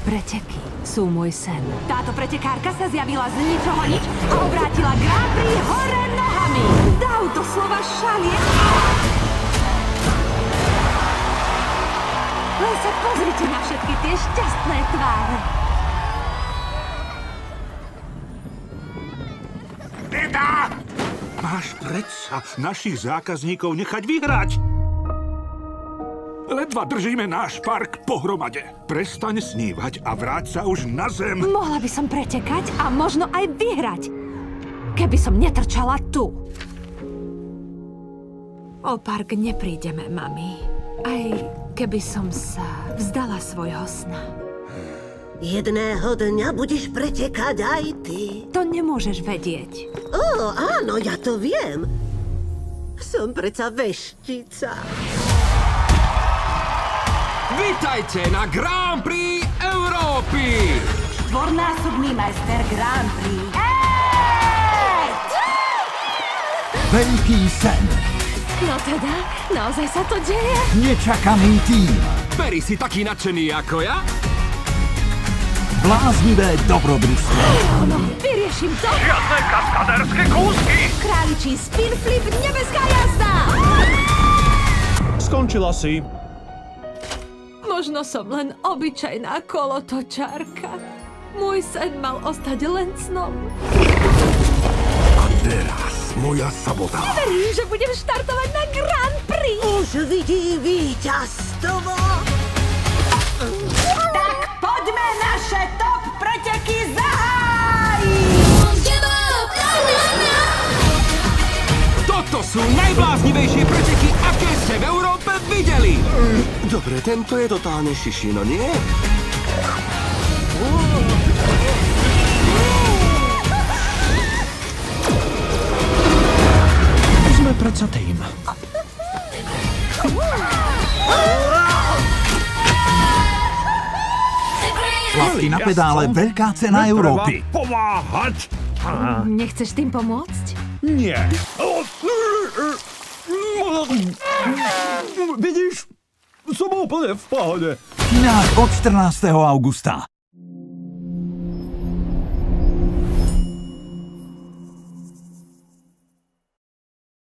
Preteky sú môj sen. Táto pretekárka sa zjavila z ničoho nič a obrátila Grand Prix hore nohami. Dav doslova šalie. Len sa pozrite na všetky tie šťastné tváre. Teda! Máš predsa našich zákazníkov nechať vyhrať. Ledva držíme náš park pohromade. Prestaň snívať a vráť sa už na zem. Mohla by som pretekať a možno aj vyhrať, keby som netrčala tu. O park neprídeme, mami. Aj keby som sa vzdala svojho sna. Jedného dňa budeš pretekať aj ty. To nemôžeš vedieť. Ó, áno, ja to viem. Som predsa veštica. Vítajte na Grand Prix Európy! Štvornásobný majster Grand Prix. Veľký sen. No teda, naozaj sa to deje? Nečakaný tým. Perry, si taký nadšený ako ja? Bláznivé dobrodružstvo. No, vyriešim to. Žiadne kaskadérske kúsky! Králičí spinflip, nebeská jazda! Skončila si. Možno som len obyčajná kolotočárka. Môj sen mal ostať len snom. A teraz moja sabota. Verím, že budem štartovať na Grand Prix. Už vidí víťazstvo. Tak poďme naše top preteky zahájiť! Toto sú najbláznivejšie preteky, aké ste v Európe videli! Dobre, tento je totálne šišino, nie? Sme predsa tým. Chlapky na pedále, veľká cena Európy. Pomáhať! Nechceš tým pomôcť? Nie. Vidíš? Som úplne v pohode. Ináč od 14. augusta.